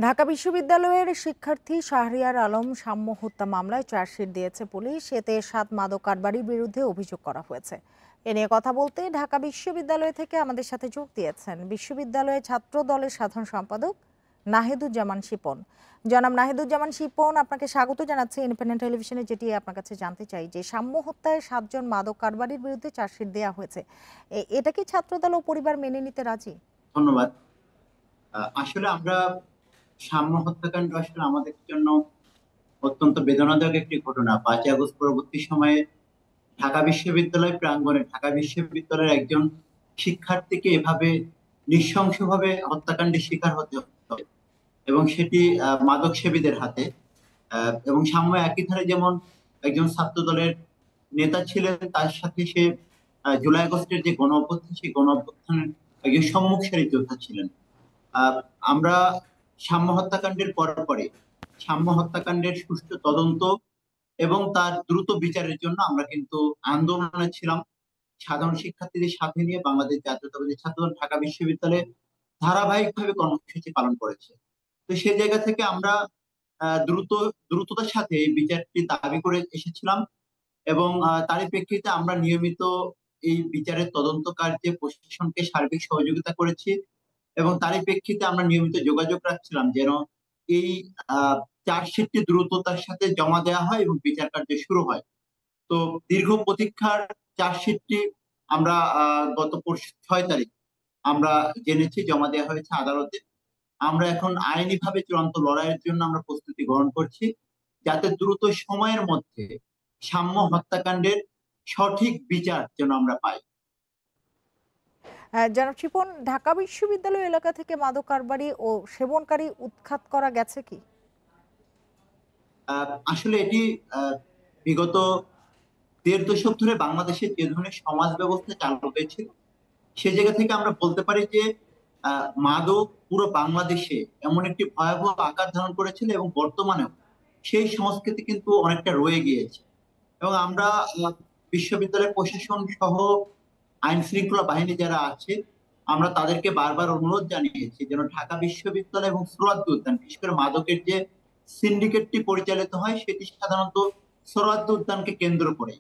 ঢাকা বিশ্ববিদ্যালয়ের শিক্ষার্থী শাহরিয়ার আলম সাম্য হত্যা মামলায় চার্জশিট দিয়েছে পুলিশ। এতে 7 মাদক কারবারির বিরুদ্ধে অভিযোগ করা হয়েছে। এ নিয়ে কথা বলতে ঢাকা বিশ্ববিদ্যালয় থেকে আমাদের সাথে যোগ দিয়েছেন বিশ্ববিদ্যালয়ের ছাত্র দলের সাধারণ সম্পাদক নাহিদুজ্জামান শিপন। জনাব নাহিদুজ্জামান শিপন, আপনাকে স্বাগত জানাচ্ছি ইন্ডিপেন্ডেন্ট টেলিভিশনে। যেটি আপনার কাছে জানতে চাই যে সাম্য হত্যায় 7 জন মাদক কারবারির বিরুদ্ধে চার্জশিট দেওয়া হয়েছে, এটা কি ছাত্রদল ও পরিবার মেনে নিতে রাজি? ধন্যবাদ। আসলে আমরা সাম্য হত্যাকাণ্ড আসলে আমাদের জন্য অত্যন্ত বেদনাদায়ক একটি ঘটনা। 5ই আগস্ট পরবর্তী সময়ে ঢাকা বিশ্ববিদ্যালয় প্রাঙ্গণে ঢাকা বিশ্ববিদ্যালয়ের একজন শিক্ষার্থীকে এভাবে নৃশংসভাবে হত্যাকাণ্ডের শিকার হতে হবে, এবং সেটি মাদক সেবীদের হাতে। এবং সাম্য একই ধারে যেমন একজন ছাত্র দলের নেতা ছিলেন, তার সাথে সে জুলাই আগস্টের যে গণ অভ্যুত্থান, সেই গণ অভ্যুত্থানের একজন সম্মুখ সারির যোদ্ধা ছিলেন। আহ, আমরা সাম্য হত্যাকাণ্ডের পরে সাম্য হত্যাকাণ্ডের সুষ্ঠু তদন্ত এবং তার দ্রুত বিচারের জন্য আমরা কিন্তু আন্দোলনে ছিলাম। সাধারণ শিক্ষার্থীদের সাথে নিয়ে বাংলাদেশ জাতীয়তাবাদী ছাত্রদল ঢাকা বিশ্ববিদ্যালয়ে ধারাবাহিকভাবে কর্মসূচি পালন করেছে। তো সেই জায়গা থেকে আমরা দ্রুততার সাথে এই বিচারটি দাবি করে এসেছিলাম, এবং তারই প্রেক্ষিতে আমরা নিয়মিত এই বিচারের তদন্ত কার্যে প্রশাসনকে সার্বিক সহযোগিতা করেছি, এবং তারই প্রেক্ষিতে আমরা নিয়মিত যোগাযোগ রাখছিলাম যেন এই চার্জশিটটি দ্রুততার সাথে জমা দেওয়া হয় এবং বিচার কার্য শুরু হয়। তো দীর্ঘ প্রতীক্ষার চার্জশিটটি আমরা গত 6 তারিখ আমরা জেনেছি জমা দেওয়া হয়েছে আদালতে। আমরা এখন আইনিভাবে চূড়ান্ত লড়াইয়ের জন্য আমরা প্রস্তুতি গ্রহণ করছি, যাতে দ্রুত সময়ের মধ্যে সাম্য হত্যাকাণ্ডের সঠিক বিচার যেন আমরা পাই। জনাব শিপন, ঢাকা বিশ্ববিদ্যালয় এলাকা থেকে মাদক কারবারি ও সেবনকারী উৎখাত করা গেছে কি? আসলে এটি বিগত 1.5 দশক ধরে বাংলাদেশে যে ধরনের সমাজ ব্যবস্থা চালু হয়েছিল, সে জায়গা থেকে আমরা বলতে পারি যে মাদক পুরো বাংলাদেশে এমন একটি ভয়াবহ আকার ধারণ করেছিল, এবং বর্তমানেও সেই সংস্কৃতি কিন্তু অনেকটা রয়ে গিয়েছে। এবং আমরা বিশ্ববিদ্যালয় প্রশাসন সহ আইন শৃঙ্খলা বাহিনী যারা আছে, আমরা তাদেরকে বারবার অনুরোধ জানিয়েছি যেন ঢাকা বিশ্ববিদ্যালয় এবং সোহরাওয়ার্দী উদ্যান, বিশেষ করে মাদকের যে সিন্ডিকেটটি পরিচালিত হয় সেটি সাধারণত সোহরাওয়ার্দী উদ্যানকে কেন্দ্র করে।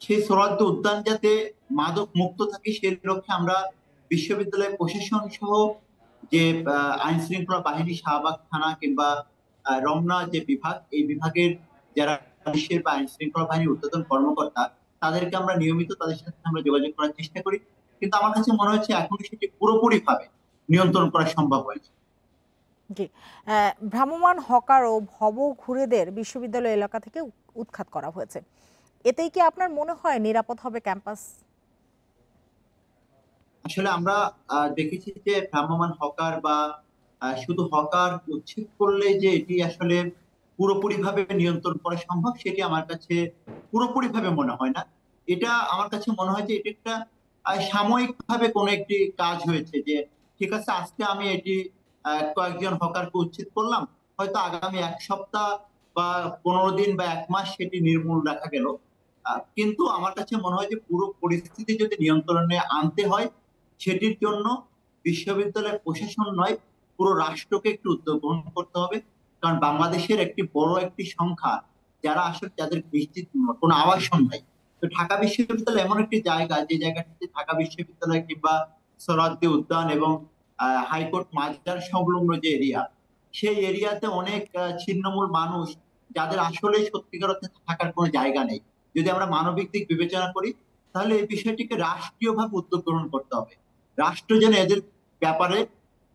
সেই সোহরাওয়ার্দী উদ্যান যাতে মাদক মুক্ত থাকে সেই লক্ষ্যে আমরা বিশ্ববিদ্যালয় প্রশাসন সহ যে আইন শৃঙ্খলা বাহিনী, শাহবাগ থানা কিংবা রমনা যে বিভাগ, এই বিভাগের যারা পুলিশের বা আইন শৃঙ্খলা বাহিনীর ঊর্ধ্বতন কর্মকর্তা, তাদেরকে আমরা নিয়মিত তাদের সাথে আমরা যোগাযোগ করার চেষ্টা করি। কিন্তু আমার কাছে মনে হচ্ছে এখনো সেটি পুরোপুরি ভাবে নিয়ন্ত্রণ করা সম্ভব হয়েছে। জি। ভ্রাম্যমাণ হকার ও ভবঘুরেদের বিশ্ববিদ্যালয় এলাকা থেকে উৎখাত করা হয়েছে। এতেই কি আপনার মনে হয় নিরাপদ হবে ক্যাম্পাস? আসলে আমরা দেখেছি যে ভ্রাম্যমাণ হকার বা শুধু হকার উচ্ছেদ করলে যে এটি আসলে পুরোপুরি ভাবে নিয়ন্ত্রণ করা সম্ভব, সেটি আমার কাছে পুরোপুরি ভাবে মনে হয় না। এটা আমার কাছে মনে হয় যে এটি একটা সাময়িক ভাবে কোনো একটি কাজ হয়েছে, যে ঠিক আছে আজকে আমি এটি কয়েকজন হকারকে উচ্ছেদ করলাম, হয়তো আগামী 1 সপ্তাহ বা 15 দিন বা 1 মাস সেটি নির্মূল রাখা গেল। কিন্তু আমার কাছে মনে হয় যে পুরো পরিস্থিতি যদি নিয়ন্ত্রণে আনতে হয়, সেটির জন্য বিশ্ববিদ্যালয় প্রশাসন নয়, পুরো রাষ্ট্রকে একটু উদ্যোগ গ্রহণ করতে হবে। কারণ বাংলাদেশের একটি বড় একটি সংখ্যা যারা আসলে যাদের নিশ্চিত কোনো আবাসন নাই। তো ঢাকা বিশ্ববিদ্যালয় এমন একটি জায়গা, যে জায়গাটিতে ঢাকা বিশ্ববিদ্যালয় কিংবা সোহরাওয়ার্দী উদ্যান এবং হাইকোর্ট মাজার সংলগ্ন যে এরিয়া, সেই এরিয়াতে অনেক ছিন্নমূল মানুষ, যাদের আসলে সত্যিকার অর্থে থাকার কোনো জায়গা নেই। যদি আমরা মানবিক দিক বিবেচনা করি, তাহলে এই বিষয়টিকে রাষ্ট্রীয়ভাবে উদ্যোগ গ্রহণ করতে হবে। রাষ্ট্র যেন এদের ব্যাপারে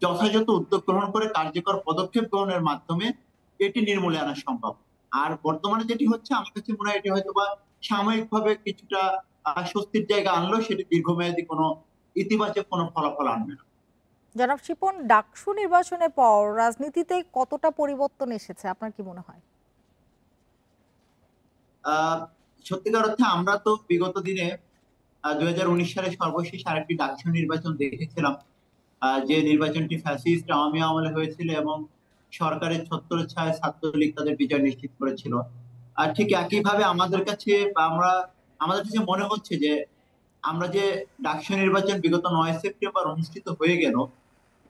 যথাযথ উদ্যোগ গ্রহণ করে কার্যকর পদক্ষেপ গ্রহণের মাধ্যমে এটি নির্মূলে আনা সম্ভব। আর বর্তমানে যেটি হচ্ছে, আমার কাছে মনে হয় এটি হয়তো বা সাময়িকভাবে কিছুটা স্বস্তির জায়গা আনলো, সেটি দীর্ঘমেয়াদী কোনো ইতিবাচক কোনো ফলাফল আনবে না। জনাব শিপন, ডাকসু নির্বাচনের পর রাজনীতিতে কতটা পরিবর্তন এসেছে আপনার কি মনে হয়? আহ সত্যিকার অর্থে আমরা তো বিগত দিনে 2019 সালে সর্বশেষ আরেকটি ডাকসু নির্বাচন দেখেছিলাম, যে নির্বাচনটি ফ্যাসিস্ট আওয়ামী আমলে হয়েছিল, এবং সরকারের ছত্রছায়ায় ছাত্রলীগ তাদের বিজয় নিশ্চিত করেছিল। আর ঠিক একইভাবে আমাদের কাছে বা আমাদের কাছে মনে হচ্ছে যে আমরা যে ডাকসু নির্বাচন বিগত 9 সেপ্টেম্বর অনুষ্ঠিত হয়ে গেল,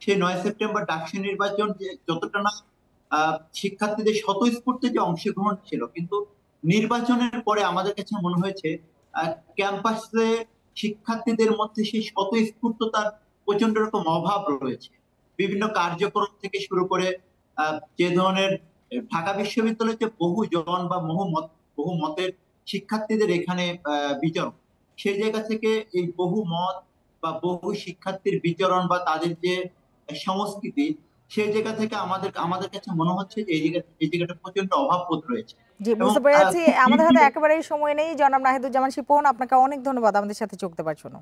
সেই 9 সেপ্টেম্বর ডাকসু নির্বাচন যে যতটা না শিক্ষার্থীদের স্বতঃস্ফূর্ত যে অংশগ্রহণ ছিল, কিন্তু নির্বাচনের পরে আমাদের কাছে মনে হয়েছে ক্যাম্পাসে শিক্ষার্থীদের মধ্যে সেই স্বতঃস্ফূর্ততার প্রচন্ড রকম অভাব রয়েছে। বিভিন্ন কার্যক্রম থেকে শুরু করে যে ধরনের ঢাকা বিশ্ববিদ্যালয়ে যে বহু জন বা বহু মতের শিক্ষার্থীদের এখানে বিচরণ, সেই জায়গা থেকে এই বহু মত বা বহু শিক্ষার্থীর বিচরণ বা তাদের যে সংস্কৃতি, সেই জায়গা থেকে আমাদের আমাদের কাছে মনে হচ্ছে যে এই জায়গাটা প্রচন্ড অভাববোধ রয়েছে। জি, এবং বুঝতে পেরেছি। খুব আমাদের হাতে ইজিলি একেবারেই সময় নেই। জনাব নাহিদুজ্জামান শিপন, আপনাকে অনেক ধন্যবাদ আমাদের সাথে যোগ দেওয়ার জন্য।